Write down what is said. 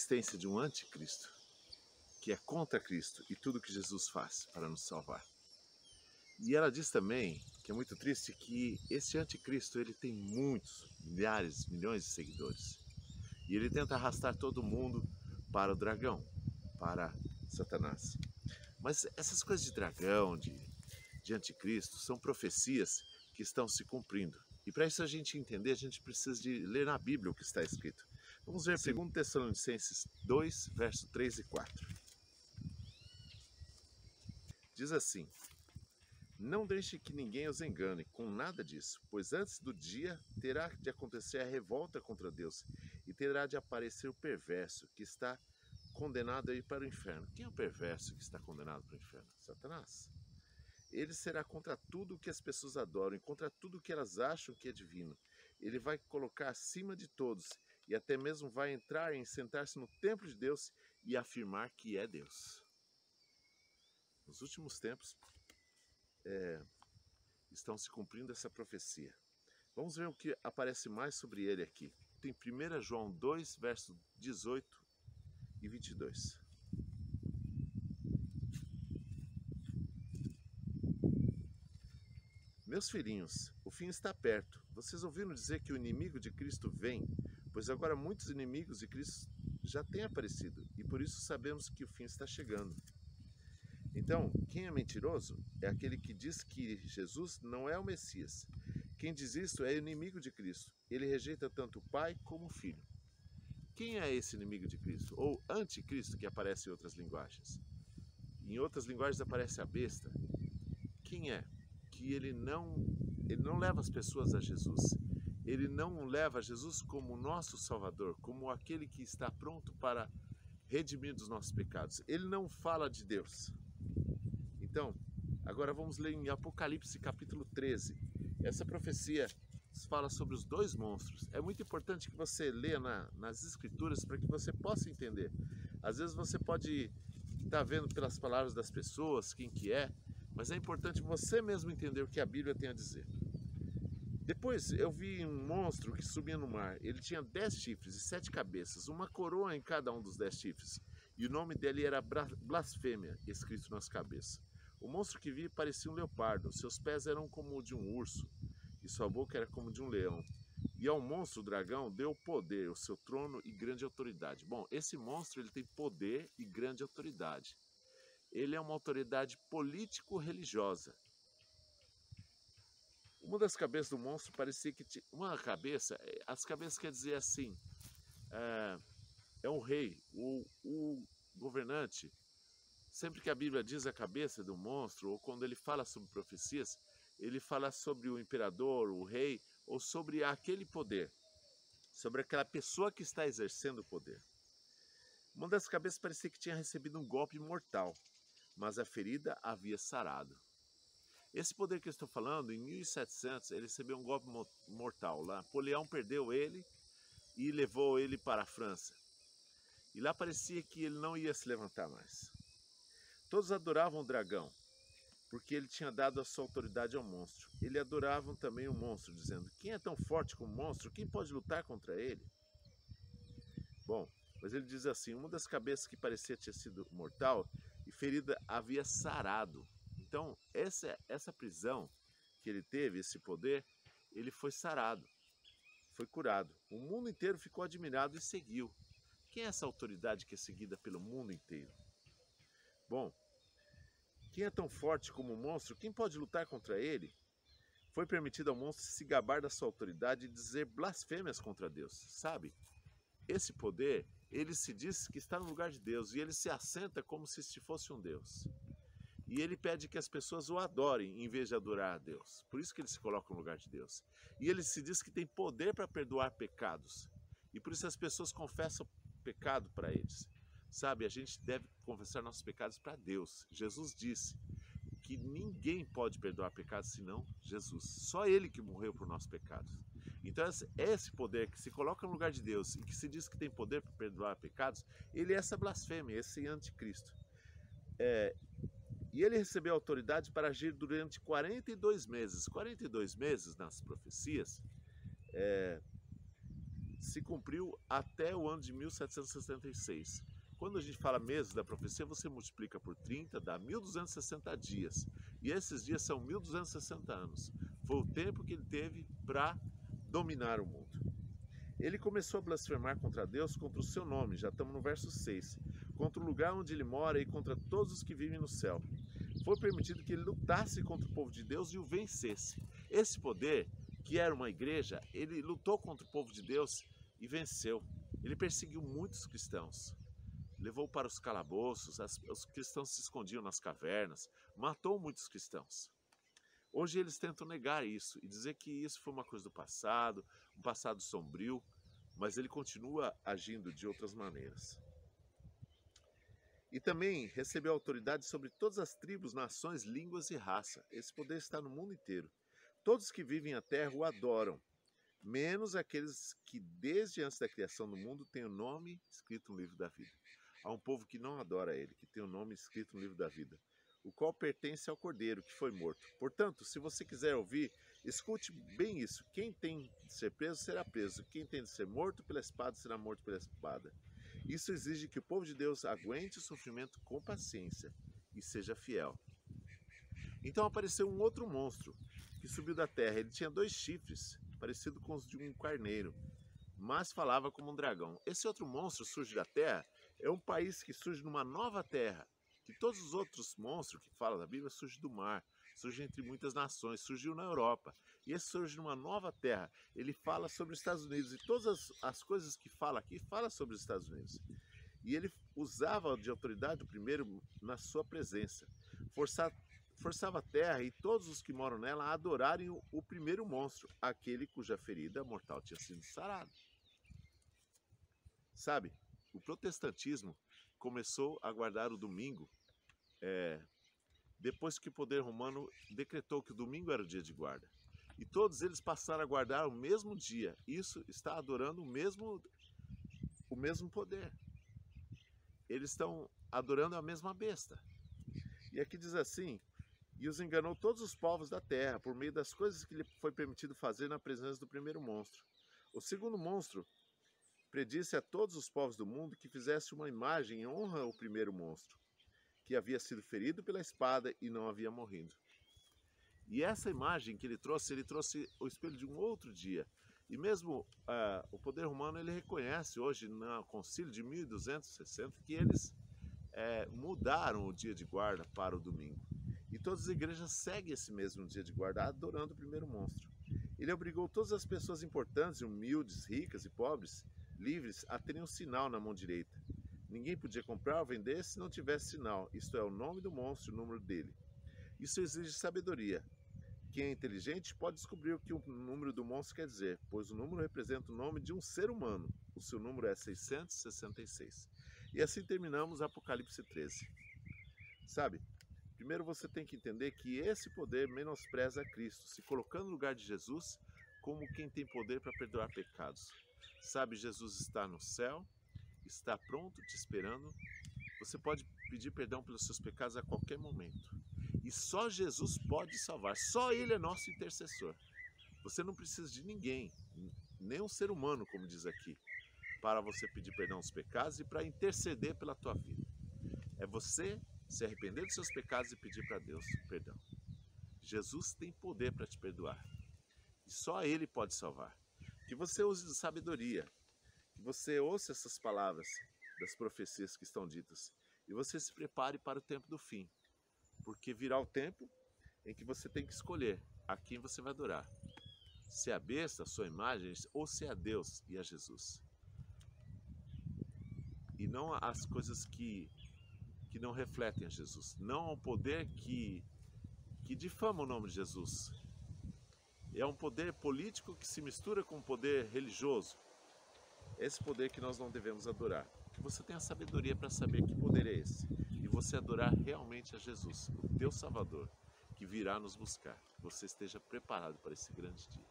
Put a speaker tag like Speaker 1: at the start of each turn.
Speaker 1: existência de um anticristo, que é contra Cristo e tudo que Jesus faz para nos salvar. E ela diz também, que é muito triste, que esse anticristo ele tem muitos, milhares, milhões de seguidores. E ele tenta arrastar todo mundo para o dragão, para Satanás. Mas essas coisas de dragão, de anticristo, são profecias que estão se cumprindo. E para isso a gente entender, a gente precisa de ler na Bíblia o que está escrito. Vamos ver 2 Tessalonicenses 2, verso 3 e 4. Diz assim: não deixe que ninguém os engane com nada disso, pois antes do dia terá de acontecer a revolta contra Deus e terá de aparecer o perverso que está condenado a ir para o inferno. Quem é o perverso que está condenado para o inferno? Satanás. Ele será contra tudo o que as pessoas adoram e contra tudo o que elas acham que é divino. Ele vai colocar acima de todos e até mesmo vai entrar e sentar-se no templo de Deus e afirmar que é Deus. Nos últimos tempos, estão se cumprindo essa profecia. Vamos ver o que aparece mais sobre ele aqui. Tem 1 João 2, verso 18 e 22. Meus filhinhos, o fim está perto. Vocês ouviram dizer que o inimigo de Cristo vem, pois agora muitos inimigos de Cristo já têm aparecido, e por isso sabemos que o fim está chegando. Então, quem é mentiroso é aquele que diz que Jesus não é o Messias. Quem diz isso é inimigo de Cristo. Ele rejeita tanto o Pai como o Filho. Quem é esse inimigo de Cristo? Ou anticristo, que aparece em outras linguagens? Em outras linguagens aparece a besta. Quem é? Que ele não leva as pessoas a Jesus. Ele não leva Jesus como nosso Salvador, como aquele que está pronto para redimir dos nossos pecados. Ele não fala de Deus. Então, agora vamos ler em Apocalipse capítulo 13. Essa profecia fala sobre os dois monstros. É muito importante que você leia nas escrituras para que você possa entender. Às vezes você pode estar vendo pelas palavras das pessoas quem que é, mas é importante você mesmo entender o que a Bíblia tem a dizer. Depois eu vi um monstro que subia no mar. Ele tinha 10 chifres e 7 cabeças, uma coroa em cada um dos 10 chifres. E o nome dele era Blasfêmia, escrito nas cabeças. O monstro que vi parecia um leopardo, seus pés eram como o de um urso, e sua boca era como de um leão. E ao monstro, o dragão, deu poder, o seu trono e grande autoridade. Bom, esse monstro ele tem poder e grande autoridade. Ele é uma autoridade político-religiosa. Uma das cabeças do monstro parecia que tinha... Uma cabeça, as cabeças quer dizer assim, é um rei, o governante. Sempre que a Bíblia diz a cabeça do monstro, ou quando ele fala sobre profecias, ele fala sobre o imperador, o rei, ou sobre aquele poder, sobre aquela pessoa que está exercendo o poder. Uma das cabeças parecia que tinha recebido um golpe mortal, mas a ferida havia sarado. Esse poder que eu estou falando, em 1700, ele recebeu um golpe mortal. Lá, Napoleão perdeu ele e levou ele para a França. E lá parecia que ele não ia se levantar mais. Todos adoravam o dragão, porque ele tinha dado a sua autoridade ao monstro. Eles adoravam também o monstro, dizendo: quem é tão forte como o monstro? Quem pode lutar contra ele? Bom, mas ele diz assim: uma das cabeças que parecia ter sido mortal e ferida havia sarado. Então, essa prisão que ele teve, esse poder, ele foi sarado, foi curado. O mundo inteiro ficou admirado e seguiu. Quem é essa autoridade que é seguida pelo mundo inteiro? Bom, quem é tão forte como o monstro? Quem pode lutar contra ele? Foi permitido ao monstro se gabar da sua autoridade e dizer blasfêmias contra Deus, sabe? Esse poder, ele se diz que está no lugar de Deus e ele se assenta como se este fosse um Deus. E ele pede que as pessoas o adorem em vez de adorar a Deus. Por isso que ele se coloca no lugar de Deus. E ele se diz que tem poder para perdoar pecados. E por isso as pessoas confessam pecado para eles. Sabe, a gente deve confessar nossos pecados para Deus. Jesus disse que ninguém pode perdoar pecados senão Jesus. Só Ele que morreu por nossos pecados. Então esse poder que se coloca no lugar de Deus e que se diz que tem poder para perdoar pecados, ele é essa blasfêmia, esse anticristo. E ele recebeu autoridade para agir durante 42 meses. 42 meses nas profecias se cumpriu até o ano de 1776. Quando a gente fala meses da profecia, você multiplica por 30, dá 1260 dias. E esses dias são 1260 anos. Foi o tempo que ele teve para dominar o mundo. Ele começou a blasfemar contra Deus, contra o seu nome, já estamos no verso 6, contra o lugar onde ele mora e contra todos os que vivem no céu. Foi permitido que ele lutasse contra o povo de Deus e o vencesse. Esse poder, que era uma igreja, ele lutou contra o povo de Deus e venceu. Ele perseguiu muitos cristãos, levou para os calabouços, os cristãos se escondiam nas cavernas, matou muitos cristãos. Hoje eles tentam negar isso e dizer que isso foi uma coisa do passado, um passado sombrio, mas ele continua agindo de outras maneiras. E também recebeu autoridade sobre todas as tribos, nações, línguas e raça. Esse poder está no mundo inteiro. Todos que vivem a terra o adoram, menos aqueles que desde antes da criação do mundo têm o nome escrito no livro da vida. Há um povo que não adora ele, que tem o nome escrito no livro da vida, o qual pertence ao Cordeiro, que foi morto. Portanto, se você quiser ouvir, escute bem isso. Quem tem de ser preso, será preso. Quem tem de ser morto pela espada, será morto pela espada. Isso exige que o povo de Deus aguente o sofrimento com paciência e seja fiel. Então apareceu um outro monstro que subiu da terra. Ele tinha 2 chifres, parecido com os de um carneiro, mas falava como um dragão. Esse outro monstro surge da terra, é um país que surge numa nova terra, que todos os outros monstros que fala da Bíblia surgem do mar, surgem entre muitas nações, surgiu na Europa. E esse surge numa nova terra. Ele fala sobre os Estados Unidos e todas as coisas que fala aqui, fala sobre os Estados Unidos. E ele usava de autoridade o primeiro na sua presença. Forçava a terra e todos os que moram nela a adorarem o primeiro monstro, aquele cuja ferida mortal tinha sido sarada. Sabe, o protestantismo começou a guardar o domingo depois que o poder romano decretou que o domingo era o dia de guarda. E todos eles passaram a guardar o mesmo dia. Isso está adorando o mesmo poder. Eles estão adorando a mesma besta. E aqui diz assim: e os enganou todos os povos da terra, por meio das coisas que lhe foi permitido fazer na presença do primeiro monstro. O segundo monstro predisse a todos os povos do mundo que fizesse uma imagem em honra ao primeiro monstro, que havia sido ferido pela espada e não havia morrido. E essa imagem que ele trouxe o espelho de um outro dia. E mesmo o poder romano, ele reconhece hoje no concílio de 1260 que eles mudaram o dia de guarda para o domingo. E todas as igrejas seguem esse mesmo dia de guarda, adorando o primeiro monstro. Ele obrigou todas as pessoas importantes, humildes, ricas e pobres, livres, a terem um sinal na mão direita. Ninguém podia comprar ou vender se não tivesse sinal, isto é, o nome do monstro e o número dele. Isso exige sabedoria. Quem é inteligente pode descobrir o que o número do monstro quer dizer, pois o número representa o nome de um ser humano. O seu número é 666. E assim terminamos Apocalipse 13. Sabe, primeiro você tem que entender que esse poder menospreza a Cristo, se colocando no lugar de Jesus como quem tem poder para perdoar pecados. Sabe, Jesus está no céu, está pronto, te esperando. Você pode pedir perdão pelos seus pecados a qualquer momento. E só Jesus pode salvar, só Ele é nosso intercessor. Você não precisa de ninguém, nem um ser humano, como diz aqui, para você pedir perdão aos pecados e para interceder pela tua vida. É você se arrepender dos seus pecados e pedir para Deus perdão. Jesus tem poder para te perdoar. E só Ele pode salvar. Que você use de sabedoria, que você ouça essas palavras das profecias que estão ditas e você se prepare para o tempo do fim, porque virá o tempo em que você tem que escolher a quem você vai adorar, se é a besta, a sua imagem, ou se é a Deus e a Jesus, e não as coisas que não refletem a Jesus, não ao poder que difama o nome de Jesus. É um poder político que se mistura com um poder religioso. Esse poder que nós não devemos adorar. Que você tenha sabedoria para saber que poder é esse. E você adorar realmente a Jesus, o teu Salvador, que virá nos buscar. Que você esteja preparado para esse grande dia.